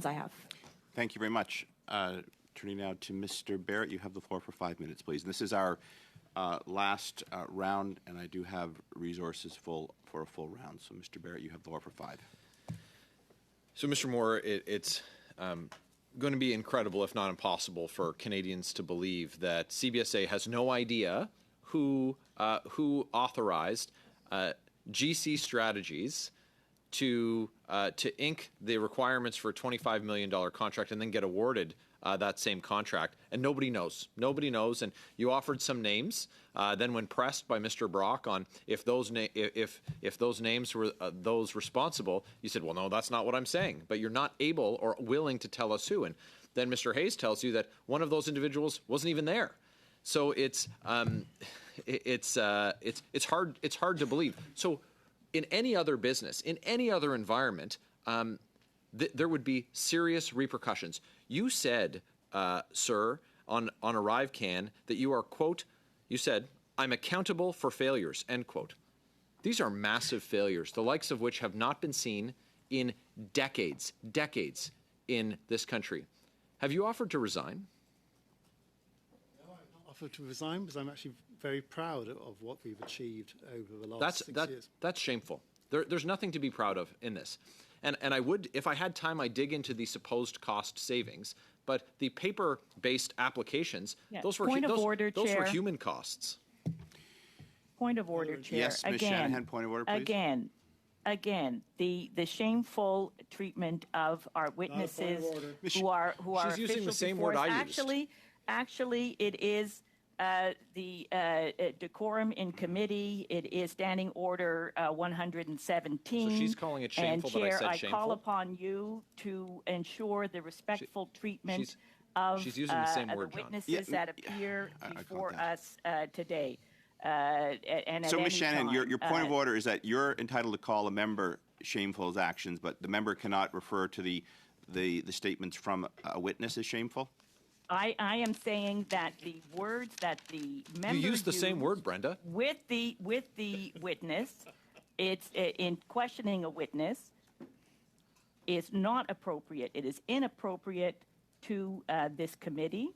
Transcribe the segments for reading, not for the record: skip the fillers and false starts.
I have. Thank you very much. Turning now to Mr. Barrett, you have the floor for 5 minutes, please. And this is our last round, and I do have resources for a full round. So, Mr. Barrett, you have the floor for 5. So, Mr. Moore, it's going to be incredible, if not impossible, for Canadians to believe that CBSA has no idea who authorized GC Strategies to ink the requirements for a $25 million contract and then get awarded that same contract, and nobody knows. Nobody knows, and you offered some names. Then, when pressed by Mr. Brock on if those names were those responsible, you said, "Well, no, that's not what I'm saying." But you're not able or willing to tell us who. And then Mr. Hayes tells you that one of those individuals wasn't even there. So it's hard to believe. So, in any other business, in any other environment, there would be serious repercussions. You said, sir, on ArriveCAN that you are, quote, you said, "I'm accountable for failures," end quote. These are massive failures, the likes of which have not been seen in decades in this country. Have you offered to resign? No, I've not offered to resign because I'm actually very proud of what we've achieved over the last 6 years. That's shameful. There's nothing to be proud of in this. And I would, if I had time, I'd dig into the supposed cost savings. But the paper-based applications, those were human costs. Point of order, Chair. Yes, Ms. Shanahan, point of order, please. Again, the shameful treatment of our witnesses who are She's using the same word I used. Actually, it is the decorum in committee. It is Standing Order 117. So she's calling it shameful, and Chair, that I said shameful? I call upon you to ensure the respectful treatment of she's using the same word, witnesses that appear before us today. So, Ms. Shanahan, your point of order is that you're entitled to call a member shameful as actions, but the member cannot refer to the statements from a witness as shameful? I am saying that the words that the member You used the same word, Brenda. With the witness, it's in questioning a witness, is not appropriate. It is inappropriate to this committee.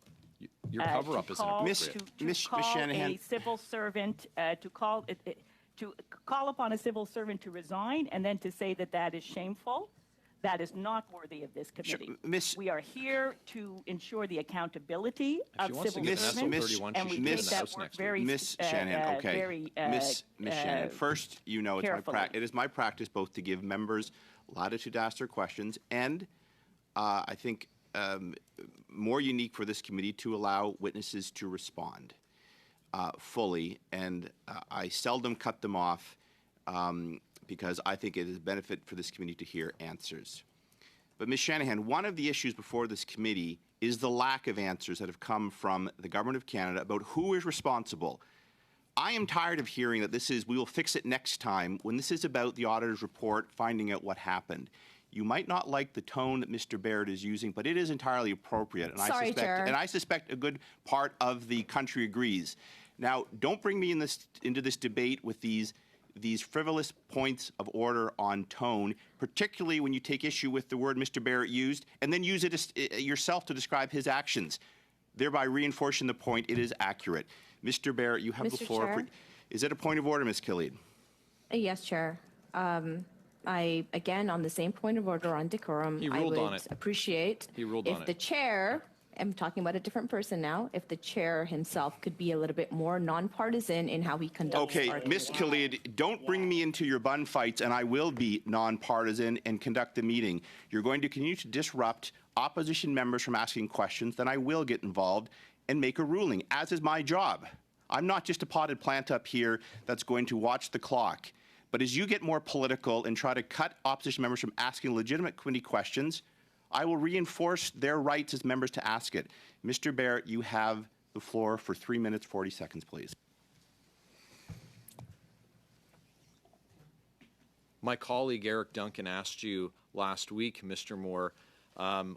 Your cover-up is inappropriate. Ms. Shanahan, a civil servant to call upon a civil servant to resign and then to say that that is shameful. That is not worthy of this committee. We are here to ensure the accountability of civil servants, and we take that work very, Ms. Shanahan, okay. very Ms. Shanahan, first, you know, it is my practice both to give members latitude to ask their questions and I think more unique for this committee to allow witnesses to respond fully, and I seldom cut them off because I think it is a benefit for this committee to hear answers. But, Ms. Shanahan, one of the issues before this committee is the lack of answers that have come from the Government of Canada about who is responsible. I am tired of hearing that this is, we will fix it next time, when this is about the auditor's report finding out what happened. You might not like the tone that Mr. Barrett is using, but it is entirely appropriate. And I suspect a good part of the country agrees. Now, don't bring me into this debate with these frivolous points of order on tone, particularly when you take issue with the word Mr. Barrett used and then use it yourself to describe his actions, thereby reinforcing the point it is accurate. Mr. Barrett, you have the floor. Chair? Is it a point of order, Ms. Killian? Yes, Chair. Again, on the same point of order on decorum, I would appreciate if the chair, I'm talking about a different person now, if the chair himself could be a little bit more nonpartisan in how he conducts Okay, Ms. Killian, don't bring me into your bun fights, and I will be nonpartisan and conduct the meeting. You're going to continue to disrupt opposition members from asking questions, then I will get involved and make a ruling, as is my job. I'm not just a potted plant up here that's going to watch the clock. But as you get more political and try to cut opposition members from asking legitimate committee questions, I will reinforce their rights as members to ask it. Mr. Barrett, you have the floor for 3 minutes, 40 seconds, please. My colleague Eric Duncan asked you last week, Mr. Moore,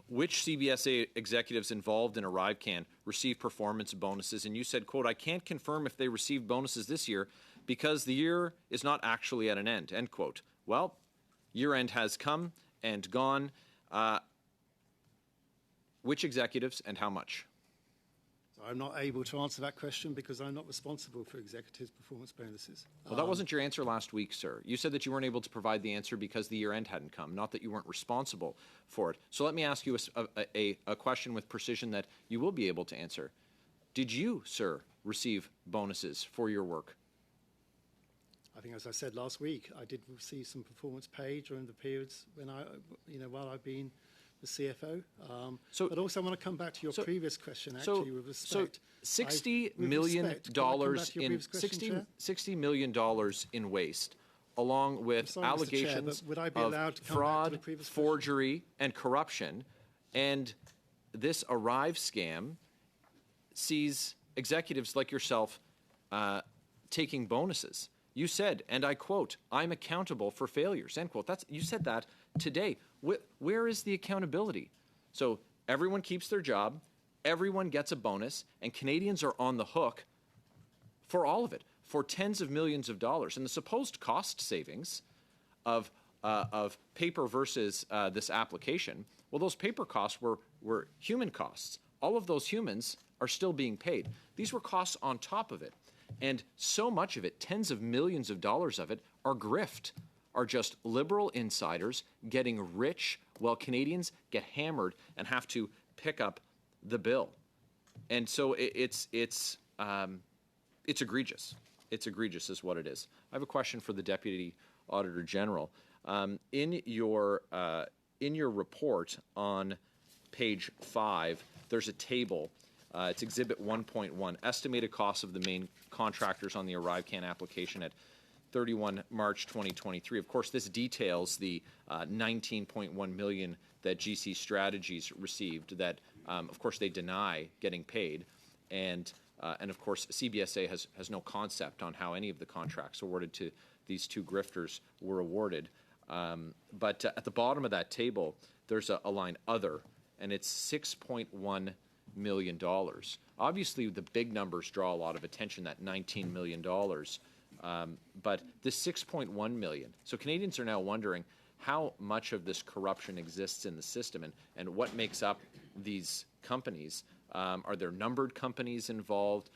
which CBSA executives involved in ArriveCAN received performance bonuses, and you said, quote, "I can't confirm if they received bonuses this year because the year is not actually at an end," end quote. Well, year end has come and gone. Which executives and how much? I'm not able to answer that question because I'm not responsible for executives' performance bonuses. Well, that wasn't your answer last week, sir. You said that you weren't able to provide the answer because the year-end hadn't come, not that you weren't responsible for it. So let me ask you a question with precision that you will be able to answer. Did you, sir, receive bonuses for your work? I think, as I said last week, I did receive some performance pay during the periods when while I've been the CFO. But also, I want to come back to your previous question, actually, with respect. So $60 million $60 million in waste, along with allegations of fraud, forgery, and corruption, and this Arrive scam sees executives like yourself taking bonuses. You said, and I quote, "I'm accountable for failures," end quote. You said that today. Where is the accountability? So everyone keeps their job, everyone gets a bonus, and Canadians are on the hook for all of it, for tens of millions of dollars. And the supposed cost savings of paper versus this application, well, those paper costs were human costs. All of those humans are still being paid. These were costs on top of it. And so much of it, tens of millions of dollars of it, are grift, are just liberal insiders getting rich while Canadians get hammered and have to pick up the bill. And so it's egregious. It's egregious is what it is. I have a question for the Deputy Auditor General. In your report on page 5, there's a table. It's Exhibit 1.1, estimated costs of the main contractors on the ArriveCAN application at 31 March 2023. Of course, this details the $19.1 million that GC Strategies received that, of course, they deny getting paid. And of course, CBSA has no concept on how any of the contracts awarded to these two grifters were awarded. But at the bottom of that table, there's a line, Other, and it's $6.1 million. Obviously, the big numbers draw a lot of attention, that $19 million. But this $6.1 million. So Canadians are now wondering how much of this corruption exists in the system and what makes up these companies. Are there numbered companies involved?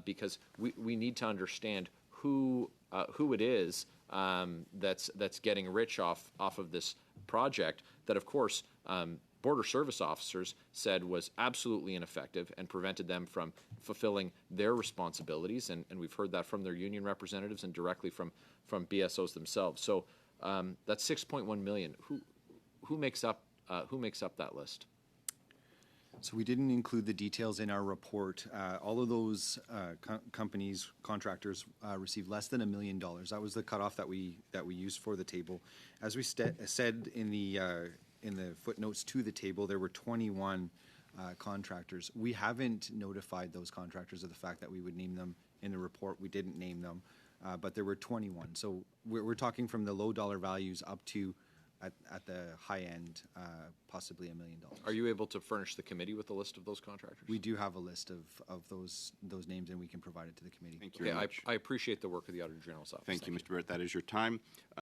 Because we need to understand who it is that's getting rich off of this project that, of course, Border Service officers said was absolutely ineffective and prevented them from fulfilling their responsibilities, and we've heard that from their union representatives and directly from BSOs themselves. So that's $6.1 million. Who makes up that list? So we didn't include the details in our report. All of those companies, contractors, received less than $1 million. That was the cutoff that we used for the table. As we said in the footnotes to the table, there were 21 contractors. We haven't notified those contractors of the fact that we would name them in the report. We didn't name them, but there were 21. So we're talking from the low dollar values up to, at the high end, possibly $1 million. Are you able to furnish the committee with a list of those contractors? We do have a list of those names, and we can provide it to the committee. Thank you very much. I appreciate the work of the Auditor General's office. Thank you, Mr. Barrett. That is your time.